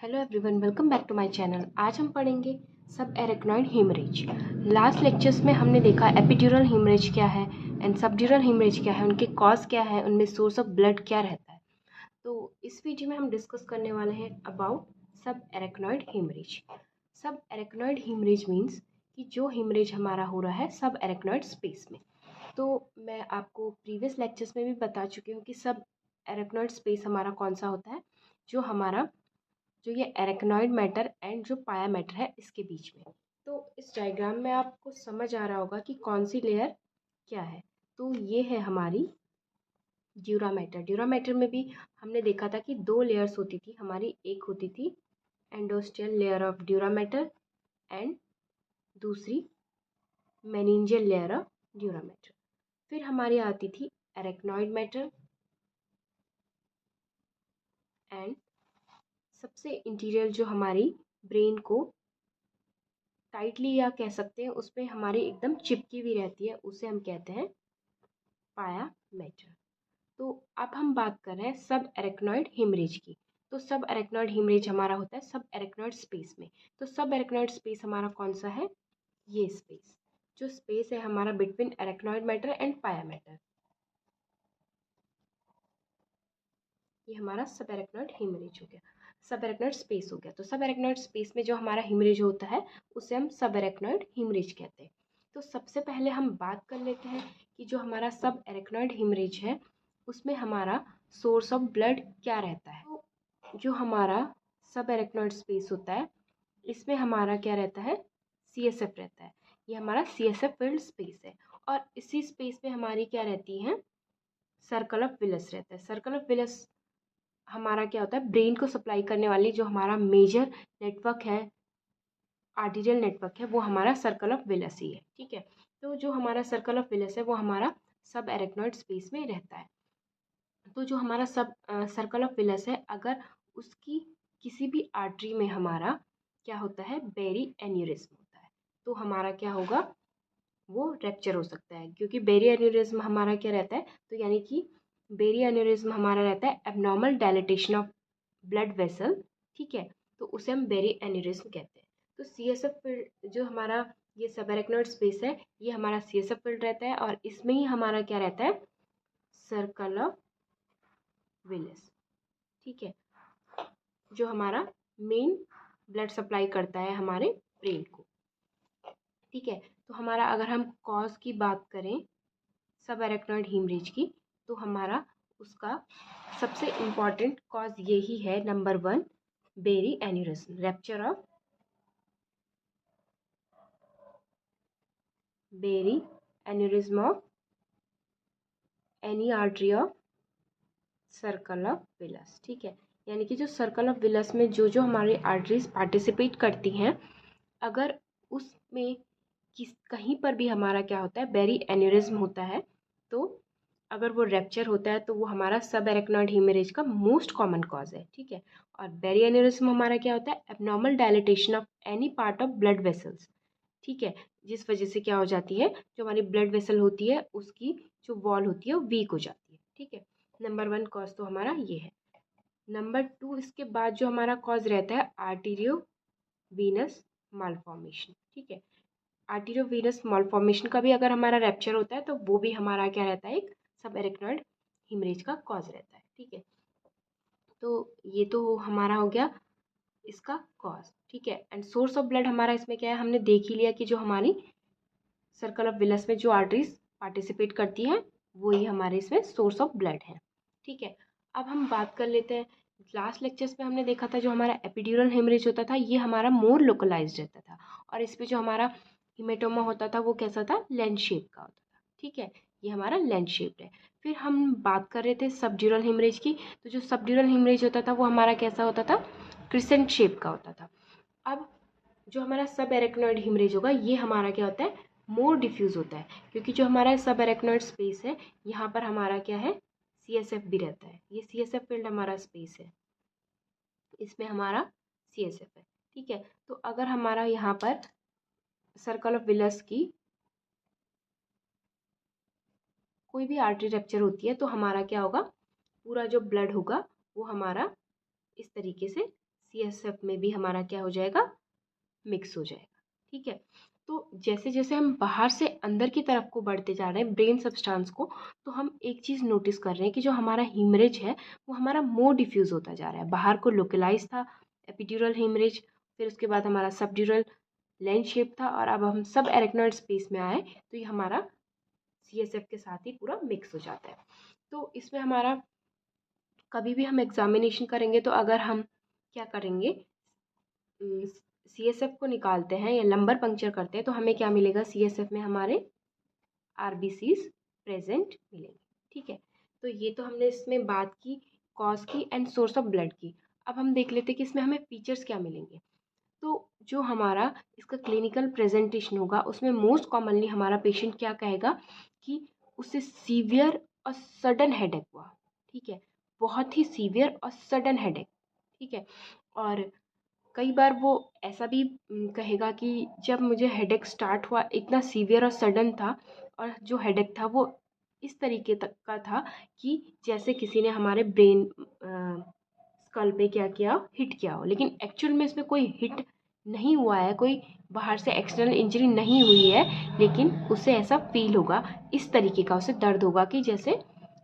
Hello everyone, welcome back to my channel. आज हम पढ़ेंगे सब एरेक्नॉइड हेमरेज। लास्ट लेक्चर्स में हमने देखा एपिड्यूरल हेमरेज क्या है एंड सबड्यूरल हेमरेज क्या है, उनके कॉज क्या है, उनमें सोर्स ऑफ ब्लड क्या रहता है। तो इस वीडियो में हम डिस्कस करने वाले हैं अबाउट सब एरेक्नॉइड हेमरेज। सब एरेक्नॉइड हेमरेज मीन्स कि जो हेमरेज हमारा हो रहा है सब एरेक्नॉइड स्पेस में। तो मैं आपको प्रीवियस लेक्चर्स में भी बता चुकी हूँ कि सब एरेक्नॉइड स्पेस हमारा कौन सा होता है, जो ये एरेक्नॉइड मैटर एंड जो पाया मैटर है इसके बीच में। तो इस डायग्राम में आपको समझ आ रहा होगा कि कौन सी लेयर क्या है। तो ये है हमारी ड्यूरा मैटर। ड्यूरा मैटर में भी हमने देखा था कि दो लेयर्स होती थी हमारी। एक होती थी endosteal layer of dura mater and दूसरी meningeal layer of dura mater. फिर हमारी आती थी एरेक्नॉइड मैटर एंड सबसे इंटीरियर जो हमारी ब्रेन को टाइटली या कह सकते हैं उसमें हमारी एकदम चिपकी हुई रहती है, उसे हम कहते हैं पाया मैटर। तो अब हम बात कर रहे हैं सब एरेक्नॉइड हेमरेज की। तो सब एरेक्नॉइड हेमरेज हमारा होता है सब एरेक्नॉइड स्पेस में। तो सब एरेक्नॉइड स्पेस हमारा कौन सा है? ये स्पेस, जो स्पेस है हमारा बिटवीन एरेक्नॉइड मैटर एंड पाया मैटर, ये हमारा सब एरेक्नॉइड हेमरेज हो गया, सब एरेक्नॉइड स्पेस हो गया। तो सब एरेक्नॉइड स्पेस में जो हमारा हेमरेज होता है उसे हम सब एरेक्नॉइड हेमरेज कहते हैं। तो सबसे पहले हम बात कर लेते हैं कि जो हमारा सब एरेक्नॉइड हेमरेज है उसमें हमारा सोर्स ऑफ ब्लड क्या रहता है। तो जो हमारा सब एरेक्नॉइड स्पेस होता है इसमें हमारा क्या रहता है? CSF रहता है। ये हमारा CSF फिल्ड स्पेस है और इसी स्पेस में हमारी क्या रहती है? सर्कल ऑफ विलस रहता है। सर्कल ऑफ विलस हमारा क्या होता है? ब्रेन को सप्लाई करने वाली जो हमारा मेजर नेटवर्क है, आर्टीरियल नेटवर्क है, वो हमारा सर्कल ऑफ विलस ही है। ठीक है, तो जो हमारा सर्कल ऑफ विलस है वो हमारा सब एरेक्नॉइड स्पेस में रहता है। तो जो हमारा सब सर्कल ऑफ विलस है, अगर उसकी किसी भी आर्टरी में हमारा क्या होता है? बेरी एन्यूरिज्म होता है, तो हमारा क्या होगा? वो रैप्चर हो सकता है, क्योंकि बेरी एन्यूरिज्म हमारा क्या रहता है? तो यानी कि बेरी एन्यूरिज्म हमारा रहता है abnormal dilatation of blood vessel. ठीक है, तो उसे हम बेरी एन्यूरिज्म कहते हैं। तो CSF फील्ड जो हमारा ये सब एरेक्नॉइड स्पेस है, ये हमारा CSF फील्ड रहता है और इसमें ही हमारा क्या रहता है? Circle of Willis. ठीक है, जो हमारा मेन ब्लड सप्लाई करता है हमारे ब्रेन को। ठीक है, तो हमारा अगर हम कॉज की बात करें सब एरेक्नॉइड हेमरेज की, तो हमारा उसका सबसे इम्पॉर्टेंट कॉज यही है, number 1 berry aneurysm, rupture of berry aneurysm of any artery of circle of Willis. ठीक है, यानी कि जो सर्कल ऑफ विलस में जो जो हमारी आर्टरीज पार्टिसिपेट करती हैं, अगर उसमें कहीं पर भी हमारा क्या होता है? बेरी एन्यूरिज्म होता है, तो अगर वो रैप्चर होता है तो वो हमारा सब एरेक्नॉइड हेमरेज का मोस्ट कॉमन कॉज है। ठीक है, और बेरी एन्यूरिज्म हमारा क्या होता है? Abnormal dilatation of any part of blood vessels. ठीक है, जिस वजह से क्या हो जाती है? जो हमारी ब्लड वेसल होती है उसकी जो वॉल होती है वो वीक हो जाती है। ठीक है, नंबर 1 कॉज तो हमारा ये है। नंबर 2 इसके बाद जो हमारा कॉज रहता है आर्टीरियो वीनस मालफॉर्मेशन। ठीक है, आर्टीरियो वीनस मालफॉर्मेशन का भी अगर हमारा रैप्चर होता है तो वो भी हमारा क्या रहता है? एक सब एरेक्नॉइड हेमरेज का कॉज रहता है। ठीक है, तो ये तो हमारा हो गया इसका कॉज। ठीक है, एंड सोर्स ऑफ ब्लड हमारा इसमें क्या है? हमने देख ही लिया कि जो हमारी सर्कल ऑफ विलस में जो आर्टरीज पार्टिसिपेट करती हैं वो ही हमारे इसमें सोर्स ऑफ ब्लड है। ठीक है, अब हम बात कर लेते हैं, लास्ट लेक्चर्स में हमने देखा था जो हमारा एपिड्यूरल हेमरेज होता था ये हमारा मोर लोकलाइज्ड रहता था और इस पे जो हमारा हिमेटोमा होता था वो कैसा था? लेंस शेप का होता था। ठीक है, ये हमारा लेंस शेप्ड है। फिर हम बात कर रहे थे सबड्यूरल हेमरेज की, तो जो सबड्यूरल हेमरेज होता था वो हमारा कैसा होता था? क्रिसेंट शेप का होता था। अब जो हमारा सब एरेक्नॉइड हेमरेज होगा ये हमारा क्या होता है? मोर डिफ्यूज होता है, क्योंकि जो हमारा सब एरेक्नॉइड स्पेस है यहाँ पर हमारा क्या है? CSF भी रहता है। ये CSF फील्ड हमारा स्पेस है, इसमें हमारा CSF है। ठीक है, तो अगर हमारा यहाँ पर सर्कल ऑफ विलस की कोई भी आर्टरी रैप्चर होती है तो हमारा क्या होगा? पूरा जो ब्लड होगा वो हमारा इस तरीके से CSF में भी हमारा क्या हो जाएगा, मिक्स हो जाएगा। ठीक है, तो जैसे जैसे हम बाहर से अंदर की तरफ को बढ़ते जा रहे हैं ब्रेन सब्सटेंस को, तो हम एक चीज़ नोटिस कर रहे हैं कि जो हमारा हीमरेज है वो हमारा मोर डिफ्यूज़ होता जा रहा है। बाहर को लोकलाइज था एपिड्यूरल हीमरेज, फिर उसके बाद हमारा सबड्यूरल लेंस शेप था, और अब हम सब एरेक्नॉइड स्पेस में आए तो ये हमारा CSF के साथ ही पूरा मिक्स हो जाता है। तो इसमें हमारा कभी भी हम एग्जामिनेशन करेंगे तो अगर हम क्या करेंगे, CSF को निकालते हैं या लंबर पंक्चर करते हैं तो हमें क्या मिलेगा, CSF में हमारे RBCs प्रेजेंट मिलेंगे। ठीक है, तो ये तो हमने इसमें बात की कॉज की एंड सोर्स ऑफ ब्लड की। अब हम देख लेते हैं कि इसमें हमें फीचर्स क्या मिलेंगे। तो जो हमारा इसका क्लिनिकल प्रेजेंटेशन होगा उसमें मोस्ट कॉमनली हमारा पेशेंट क्या कहेगा कि उसे सीवियर और सडन हेडेक हुआ। ठीक है, बहुत ही सीवियर और सडन हेडेक। ठीक है, और कई बार वो ऐसा भी कहेगा कि जब मुझे हेडेक स्टार्ट हुआ इतना सीवियर और सडन था, और जो हेडेक था वो इस तरीके तक का था कि जैसे किसी ने हमारे ब्रेन स्कल पे क्या किया, हिट किया हो, लेकिन एक्चुअल में इसमें कोई हिट नहीं हुआ है, कोई बाहर से एक्सटर्नल इंजरी नहीं हुई है, लेकिन उसे ऐसा फील होगा, इस तरीके का उसे दर्द होगा कि जैसे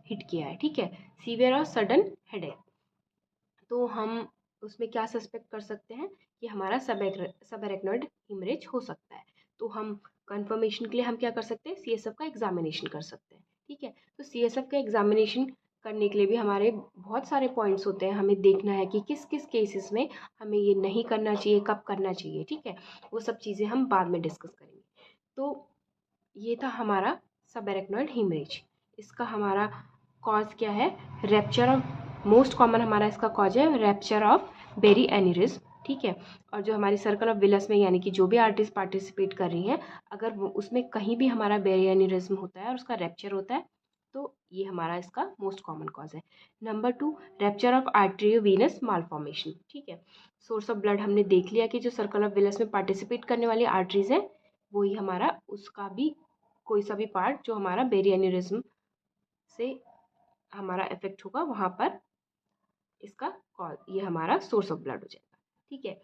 हिट किया है। ठीक है, सीवियर और सडन हेडेक। तो हम उसमें क्या सस्पेक्ट कर सकते हैं कि हमारा सब एरेक्नॉइड हिमरेज हो सकता है। तो हम कंफर्मेशन के लिए हम क्या कर सकते हैं, CSF का एग्जामिनेशन कर सकते हैं। ठीक है, तो CSF का एग्जामिनेशन करने के लिए भी हमारे बहुत सारे पॉइंट्स होते हैं, हमें देखना है कि किस किस केसेस में हमें ये नहीं करना चाहिए, कब करना चाहिए। ठीक है, वो सब चीज़ें हम बाद में डिस्कस करेंगे। तो ये था हमारा सब एरेक्नॉइड हिमरेज। इसका हमारा कॉज क्या है, रैप्चर ऑफ, मोस्ट कॉमन हमारा इसका कॉज है रैप्चर ऑफ बेरी एनिरिज्म। ठीक है, और जो हमारी सर्कल ऑफ विलस में यानी कि जो भी आर्टिस्ट पार्टिसिपेट कर रही हैं, अगर वो उसमें कहीं भी हमारा बेरी एनिरिज्म होता है और उसका रैप्चर होता है तो ये हमारा इसका मोस्ट कॉमन कॉज है। Number 2, rapture of arteriovenous malformation. ठीक है, सोर्स ऑफ ब्लड हमने देख लिया कि जो सर्कल ऑफ विलस में पार्टिसिपेट करने वाली आर्टरीज है वही हमारा, उसका भी कोई सा भी पार्ट जो हमारा बेरी एनिरिज्म से हमारा इफेक्ट होगा वहाँ पर इसका कॉल, ये हमारा सोर्स ऑफ ब्लड हो जाएगा। ठीक है,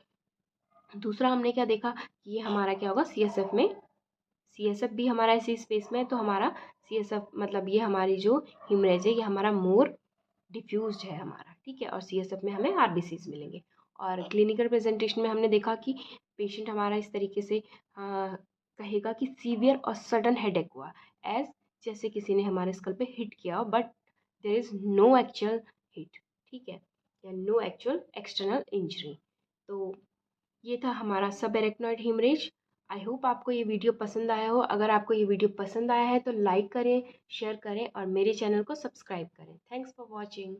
दूसरा हमने क्या देखा कि ये हमारा क्या होगा, CSF में, CSF भी हमारा इसी स्पेस में है, तो हमारा CSF मतलब ये हमारी जो हिमरेज है ये हमारा मोर डिफ्यूज्ड है हमारा। ठीक है, और CSF में हमें RBCs मिलेंगे। और क्लिनिकल प्रेजेंटेशन में हमने देखा कि पेशेंट हमारा इस तरीके से कहेगा कि सीवियर और सडन हेडेक हुआ, एज जैसे किसी ने हमारे स्कल पे हिट किया हो, but there is no actual hit. ठीक है, या नो एक्चुअल एक्सटर्नल इंजरी। तो ये था हमारा सब एरेक्नॉइड हिमरेज। आई होप आपको ये वीडियो पसंद आया हो। अगर आपको ये वीडियो पसंद आया है तो लाइक करें, शेयर करें और मेरे चैनल को सब्सक्राइब करें। Thanks for watching.